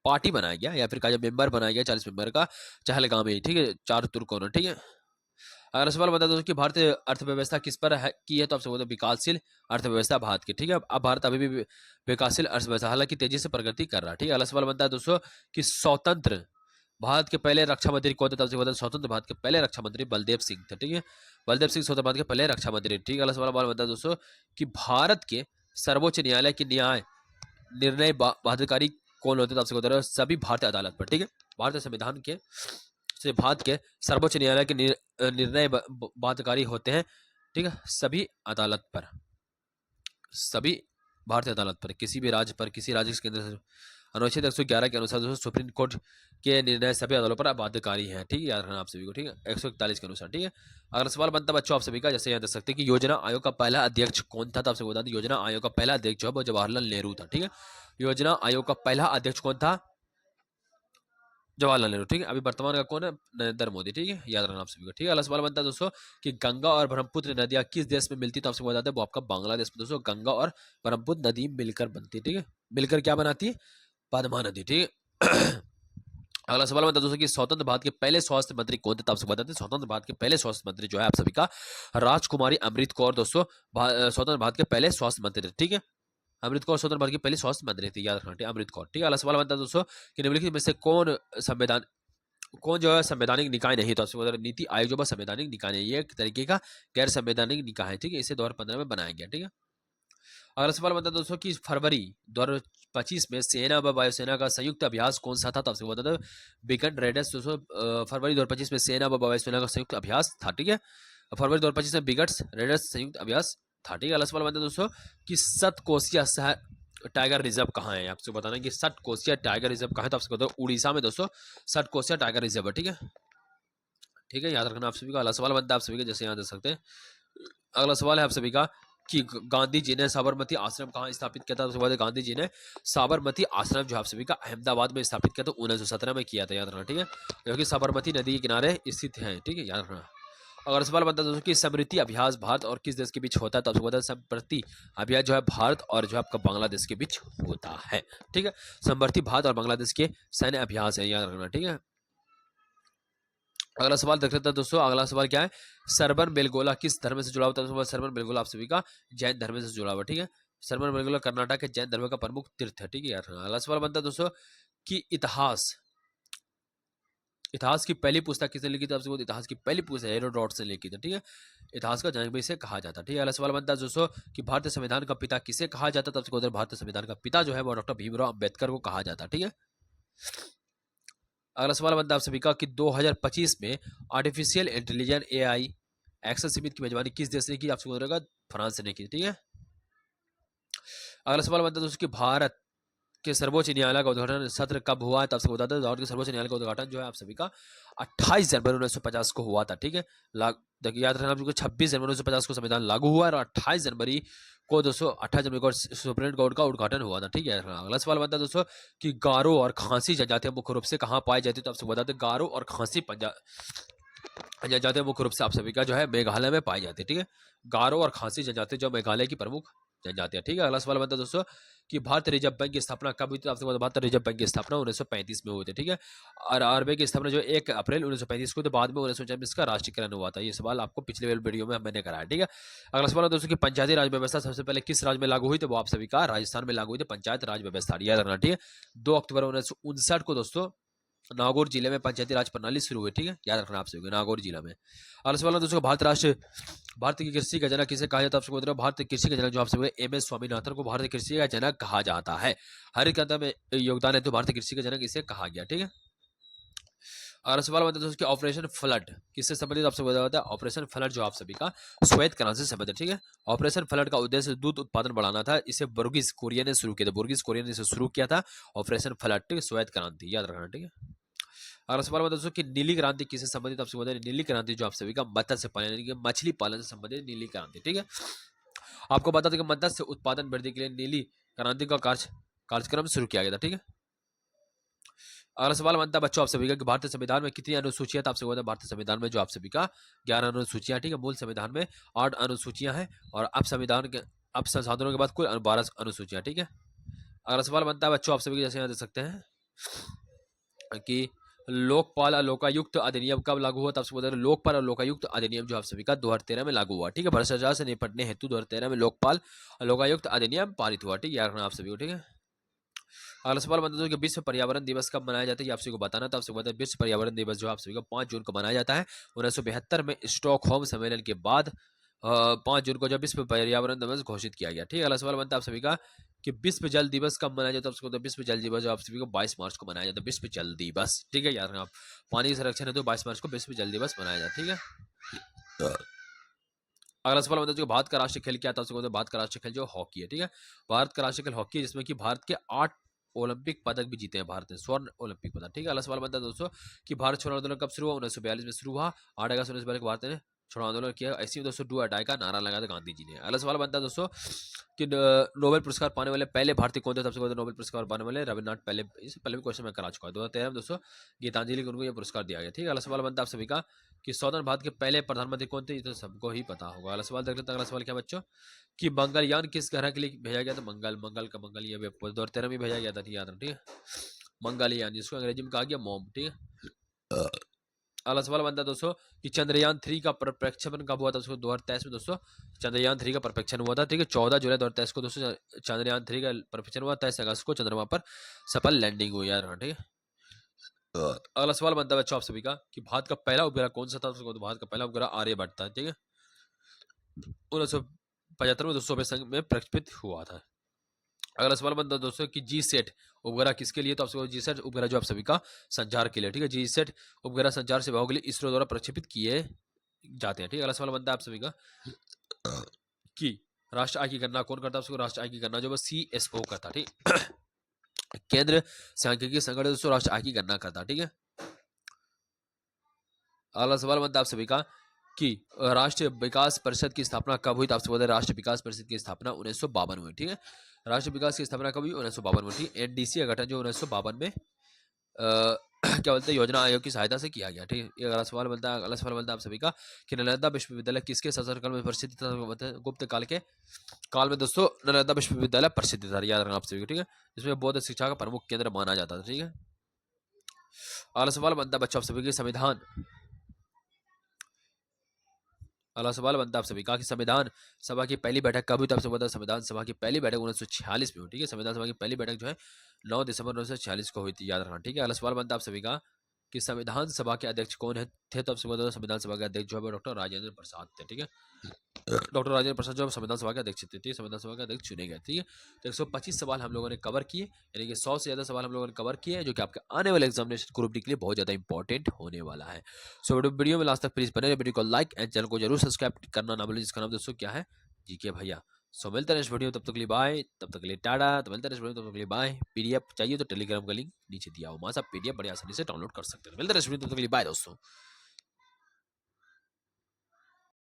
Speaker 1: पार्टी बनाया गया या फिर का जो मेंबर बनाया गया 40 मेंबर का चहलगामी। ठीक है, 4 तुर्कों ने। ठीक है, अगला सवाल बता दो कि भारतीय अर्थव्यवस्था किस पर की है, तो आपसे बोलते विकासशील अर्थव्यवस्था भारत की। ठीक है, अब भारत अभी भी विकासशील अर्थव्यवस्था हालांकि तेजी से प्रगति कर रहा है। ठीक है, अगला सवाल बनता है दोस्तों कि स्वतंत्र भारत के पहले रक्षा मंत्री कौन थे, तब से बता स्वतंत्र भारत के पहले रक्षा मंत्री बलदेव सिंह थे। ठीक है, बलदेव सिंह स्वतंत्र भारत के पहले रक्षा मंत्री। ठीक है, अगला सवाल बनता है दोस्तों कि भारत के सर्वोच्च न्यायालय की न्याय निर्णय बाध्यकारी कौन होते थे, आपसे बता रहे सभी भारतीय अदालत पर। ठीक है, भारतीय संविधान के से भारत के सर्वोच्च न्यायालय के निर्णय बाध्यकारी होते हैं। ठीक है, सभी अदालत पर, सभी भारतीय अदालत पर, किसी भी राज्य पर, किसी राज्य के केंद्र अनुच्छेद 111 के अनुसार दोस्तों सुप्रीम कोर्ट के निर्णय सभी अदालतों पर बाध्यकारी हैं। ठीक है, याद रखना आप सभी को। ठीक है, 141 के अनुसार। ठीक है, अगला सवाल बनता है बच्चों आप सभी का जैसे याद रख सकते हैं कि योजना आयोग का पहला अध्यक्ष कौन था, तो आपसे बता दें योजना आयोग का पहला अध्यक्ष जो है वो जवाहरलाल नेहरू था। ठीक है, योजना आयोग का पहला अध्यक्ष कौन था, जवाहरलाल नेहरू। ठीक है, अभी वर्तमान का कौन है, नरेंद्र मोदी। ठीक है, याद रखना आप सभी को। ठीक है, अगला सवाल बनता है दोस्तों कि गंगा और ब्रह्मपुत्र नदियां किस देश में मिलती है, तो आपसे बताते हैं वो आपका बांग्लादेश में दोस्तों गंगा और ब्रह्मपुत्र नदी मिलकर बनती है। ठीक है, मिलकर क्या बनाती है, पद्मा नदी। ठीक है, अगला सवाल बनता है दोस्तों कि स्वतंत्र भारत के पहले स्वास्थ्य मंत्री कौन थे, तो आपसे बताते हैं स्वतंत्र भारत के पहले स्वास्थ्य मंत्री जो है आप सभी का राजकुमारी अमृत कौर दोस्तों स्वतंत्र भारत के पहले स्वास्थ्य मंत्री थे। ठीक है, अमृत कौर स्वतंत्र भारत की पहली स्वास्थ्य मंत्री थी, याद रखना, ठीक है, अमृत कौर। ठीक है, अगला सवाल बनता है दोस्तों कि निम्नलिखित में से कौन जो है संवैधानिक निकाय नहीं, तो आपसे नीति आयोग जो संवैधानिक निकाय नहीं, ये एक तरीके का गैर संवैधानिक निकाय है, ठीक है, इसे 2015 में बनाया गया। ठीक है, अगला सवाल बनता है दोस्तों कि फरवरी 2025 में सेना व वायुसेना का संयुक्त अभ्यास कौन सा था, तो आपसे बता दो वीकेंड रेडर्स दोस्तों, फरवरी 2025 में सेना व वायुसेना का संयुक्त अभ्यास था। ठीक है, फरवरी 2025 में बिगट्स रेडर्स संयुक्त अभ्यास था। ठीक है, अगला सवाल बनता है दोस्तों कि सतकोशिया टाइगर रिजर्व कहाँ है, आपसे बताना कि सतकोशिया टाइगर रिजर्व कहाँ है, तो आपसे बताओ उड़ीसा में दोस्तों सतकोशिया टाइगर रिजर्व है। ठीक है, ठीक है, याद रखना आप सभी का। अगला सवाल बनता है आप सभी का, जैसे याद रख सकते हैं, अगला सवाल है आप सभी का कि गांधी जी ने साबरमती आश्रम कहाँ स्थापित किया था, उसके बाद गांधी जी ने साबरमती आश्रम जो आप सभी का अहमदाबाद में स्थापित किया था, 1917 में किया था, याद रखना। ठीक है, जो कि साबरमती नदी के किनारे स्थित है। ठीक है, याद रखना। अगर सवाल बनता है दोस्तों कि समृद्धि अभ्यास भारत और किस देश के बीच होता है, तो आपको बता समृद्धि अभ्यास जो है भारत और जो आपका बांग्लादेश के बीच होता है। ठीक है, समृद्धि भारत और बांग्लादेश के सैन्य अभ्यास है, याद रखना। ठीक है, अगला सवाल देख लेते हैं दोस्तों। अगला सवाल क्या है, सरबन बेलगोला किस धर्म से जुड़ा हुआ है, सरबन बेलगोला आप सभी का जैन धर्म से जुड़ा हुआ। ठीक है, सरबन बेलगोला कर्नाटक के जैन धर्म का प्रमुख तीर्थ है। ठीक है, अगला सवाल बनता है दोस्तों कि इतिहास की पहली पुस्तक किसने लिखी थी, आपसे इतिहास की पहली पुस्तक हेरोडोटस से लिखी थी। ठीक है, इतिहास का जनक भी इसे कहा जाता है। ठीक है, अगला सवाल बनता है दोस्तों कि भारतीय संविधान का पिता किसे कहा जाता है, तो भारतीय संविधान का पिता जो है वो डॉक्टर भीमराव अंबेडकर को कहा जाता है। ठीक है, अगला सवाल बनता है आप सभी का कि 2025 में artificial intelligence AI action summit की मेजबानी किस देश ने की, आपसे बोलेगा फ्रांस ने की। ठीक है, अगला सवाल बनता है दोस्तों कि भारत के सर्वोच्च न्यायालय का उद्घाटन सत्र कब हुआ है, तो आपसे बताते हैं भारत के सर्वोच्च न्यायालय का उद्घाटन जो है आप सभी का 28 जनवरी 1950 को हुआ था। ठीक है, याद रखना आपको 26 जनवरी 1950 को संविधान लागू हुआ और 28 जनवरी को दोस्तों 28 जनवरी को सुप्रीम कोर्ट का उद्घाटन हुआ था। ठीक है, अगला सवाल बनता है दोस्तों कि गारो और खांसी जनजातियां मुख्य रूप से कहाँ पाई जाती है, तो आपसे बताते हैं गारो और खांसी जनजातियां मुख्य रूप से आप सभी का जो है मेघालय में पाई जाती है। ठीक है, गारो और खांसी जनजाति जो मेघालय की प्रमुख जनजातियां। ठीक है, अगला सवाल बनता है दोस्तों कि भारतीय रिजर्व बैंक की स्थापना कब हुई थी, आपसे भारतीय रिजर्व बैंक की स्थापना 1935 में हुई थी। ठीक है, और आरबीआई की स्थापना जो 1 अप्रैल 1935 को, तो बाद में 1949 का राष्ट्रीयकरण हुआ था। ये सवाल आपको पिछले वीडियो में मैंने कराया। ठीक है, अगला सवाल दोस्तों कि पंचायती राज व्यवस्था सबसे पहले किस राज्य में लागू हुई, तो वो आप सभी का राजस्थान में लागू हुई थी पंचायत राज व्यवस्था, याद रखना। ठीक है, 2 अक्टूबर 1959 को दोस्तों नागौर जिले में पंचायती राज प्रणाली शुरू हुई। ठीक है, याद रखना आप सभी नागौर जिला में। अगला सवाल दोस्तों भारत की कृषि का जनक किसे कहा जाता है, आपको बता रहा हूं भारत कृषि का जनक जो आपसे एम.एस. स्वामीनाथन को भारतीय कृषि का जनक कहा जाता है। हरित क्रांति में योगदान है तो भारतीय कृषि का जनक इसे कहा गया। ठीक है, अगला सवाल बनता है दोस्तों कि ऑपरेशन फ्लड किससे संबंधित, आपसे बताया है ऑपरेशन फ्लड जो आप सभी का श्वेत क्रांति से संबंधित। ठीक है, ऑपरेशन फ्लड का उद्देश्य दूध उत्पादन बढ़ाना था, इसे बुर्गिस कुरियन ने शुरू किया था, बुर्गिस कुरियन ने इसे शुरू किया था ऑपरेशन फ्लड। ठीक है, श्वेत क्रांति याद रखना। ठीक है, अगला सवाल बताओ कि नीली क्रांति किससे संबंधित, आपसे बता नीली क्रांति जो आप सभी का मत्स्य पालन यानी कि मछली पालन से संबंधित नीली क्रांति। ठीक है, आपको बता दें कि मत्स्य उत्पादन वृद्धि के लिए नीली क्रांति का कार्यक्रम शुरू किया गया था। ठीक है, अगला सवाल बनता है बच्चों आप सभी का कि भारतीय संविधान में कितनी अनुसूचियां, आपसे बता भारतीय संविधान में जो आप सभी का 11 अनुसूचियां। ठीक है, मूल संविधान में 8 अनुसूचियां हैं और अब संसाधनों के बाद कुल 12 अनुसूचियां। ठीक है, अगला सवाल बनता है बच्चों आप सभी जैसे यहाँ देख सकते हैं कि लोकपाल और लोकायुक्त अधिनियम कब लागू हुआ, तब से बता लोकपाल और लोकायुक्त अधिनियम जो आप सभी का 2013 में लागू हुआ। ठीक है, भ्रष्टाचार से निपटने हेतु 2013 में लोकपाल और लोकायुक्त अधिनियम पारित हुआ। ठीक है, याद रखना आप सभी को। ठीक है, अगला सवाल बनता है कि विश्व पर्यावरण दिवस कब मनाया जाता है, ये आप सभी को बताना था। आपसे बता विश्व पर्यावरण दिवस जो आप सभी का 5 जून को मनाया जाता है। 1972 में स्टॉकहोम सम्मेलन के बाद 5 जून को जब विश्व पर्यावरण दिवस घोषित किया गया। ठीक है, अगला सवाल बनता है आप सभी का कि विश्व जल दिवस कब मनाया जाता है, विश्व जल दिवस जो आप सभी को 22 मार्च को मनाया जाता है, विश्व जल दिवस। ठीक है, याद रखना आप पानी संरक्षण है तो 22 मार्च को विश्व जल दिवस मनाया जाता है। ठीक है, अगला सवाल बताओ भारत का राष्ट्रीय खेल क्या था, भारत का राष्ट्रीय खेल जो हॉकी है। ठीक है, भारत का राष्ट्रीय खेल हॉकी है जिसमें कि भारत के 8 ओलंपिक पदक भी जीते हैं भारत ने, स्वर्ण ओलंपिक पदक। ठीक है, अगला सवाल बनता है दोस्तों कि भारत छोड़ो आंदोलन कब शुरू हुआ, 1942 में शुरू हुआ। 8 अगस्त 1942 को भारत ने छोड़ो आंदोलन किया, ऐसे ही दोस्तों डू और डाई का नारा लगाया था गांधी जी ने। अगला सवाल बनता है दोस्तों कि नोबेल पुरस्कार पाने वाले पहले भारतीय कौन थे, सबसे पहले नोबेल पुरस्कार पाने वाले रविन्द्रनाथ, पहले इससे पहले भी क्वेश्चन मैं करा चुका है 2013 में दोस्तों गीतांजलि को उनको ये पुरस्कार दिया गया। ठीक है, अगला सवाल बनता है आप सभी का कि स्वतंत्र भारत के पहले प्रधानमंत्री कौन थे, ये तो सबको ही पता होगा। अगला सवाल देख लेते हैं। अगला सवाल क्या बच्चों कि मंगलयान किस ग्रह के लिए भेजा गया था, मंगल ये 2013 में भेजा गया था। याद रखना। ठीक है, मंगलयान जिसको अंग्रेजी में कहा गया मॉम। ठीक है, अगला सवाल बनता है दोस्तों कि चंद्रयान 3 का प्रक्षेपण कब हुआ था दोस्तों? 2023 में दोस्तों चंद्रयान 3 का प्रक्षेपण हुआ था, ठीक है। 14 जुलाई 2023 को दोस्तों चंद्रयान 3 का प्रक्षेपण हुआ, 23 अगस्त को चंद्रमा पर सफल लैंडिंग हुई यार, ठीक है। अगला सवाल बनता है बच्चों आप सभी का कि भारत का पहला उपग्रह कौन सा था? तो भारत का पहला उपग्रह आर्यभट्ट था, ठीक है। 1975 में दोस्तों संघ में प्रक्षेपित हुआ था। अगला सवाल बनता है दोस्तों कि जी सेट उपग्रह किसके लिए? तो आपसे जी सेट उपग्रह जो आप सभी का संचार के लिए, ठीक है। जी सेट उपग्रह संचार सेवाओं के लिए इसरो द्वारा प्रक्षेपित किए जाते हैं, ठीक है। अगला सवाल बनता है आप सभी का कि राष्ट्र आय की गणना कौन करता है? उसको राष्ट्र आय की गणना जो है CSO करता, ठीक। केंद्र सांख्यिकी संगठन दोस्तों राष्ट्र आय की गणना करता, ठीक है। अगला सवाल बनता है आप सभी का कि राष्ट्रीय विकास परिषद की स्थापना कब हुई? तो आपसे बोलते हैं राष्ट्रीय विकास परिषद की स्थापना 1952 में हुई, ठीक है। राष्ट्रीय विकास की स्थापना कब हुई? 1952 में थी। NDC का गठन जो 1952 में क्या बोलते हैं योजना आयोग की सहायता से किया गया, ठीक है। ये अगला सवाल बनता है। अगला सवाल बनता है आप सभी का कि नालंदा विश्वविद्यालय किसके शासनकाल में प्रसिद्ध था? गुप्त काल के काल में दोस्तों नालंदा विश्वविद्यालय प्रसिद्ध था, याद रखना आप सभी को, ठीक है। इसमें बौद्ध शिक्षा का प्रमुख केंद्र माना जाता था, ठीक है। अगला सवाल बनता है बच्चों आप सभी के संविधान अगला सवाल बनता है आप सभी का कि संविधान सभा की पहली बैठक कब हुई? तो आपसे बता संविधान सभा की पहली बैठक 1946 में हुई, ठीक है। संविधान सभा की पहली बैठक जो है 9 दिसंबर 1946 को हुई थी, याद रखना, ठीक है। अगला सवाल बनता है आप सभी का कि संविधान सभा के अध्यक्ष कौन है थे? तो आपसे बता संविधान सभा के अध्यक्ष जो है डॉक्टर राजेंद्र प्रसाद थे, ठीक है। डॉक्टर राजेंद्र प्रसाद जो संविधान सभा के अध्यक्ष थे, संविधान सभा के अध्यक्ष चुने गए, ठीक है। तो 125 सवाल हम लोगों ने कवर किए, यानी कि 100 से ज्यादा सवाल हम लोगों ने कवर किए, जो कि आपके आने वाले एग्जामिनेशन ग्रुप डी के लिए बहुत ज्यादा इंपॉर्टेंट होने वाला है। सो वीडियो में लास्ट तक प्लीज बने, वीडियो को लाइक एंड चैनल को जरूर सब्सक्राइब करना ना भूलें, जिसका नाम दोस्तों क्या है? जीके भैया। सो मिलते हैं नेक्स्ट वीडियो, तब तक के लिए बाय, तब तक के लिए टाटा। तो मिलते हैं नेक्स्ट वीडियो, तब तक के लिए बाय। PDF चाहिए तो टेलीग्राम का लिंक नीचे दिया हुआ, वहां से आप PDF बड़े आसानी से डाउनलोड कर सकते हैं। मिलते हैं नेक्स्ट वीडियो, तब तक के लिए बाय दोस्तों।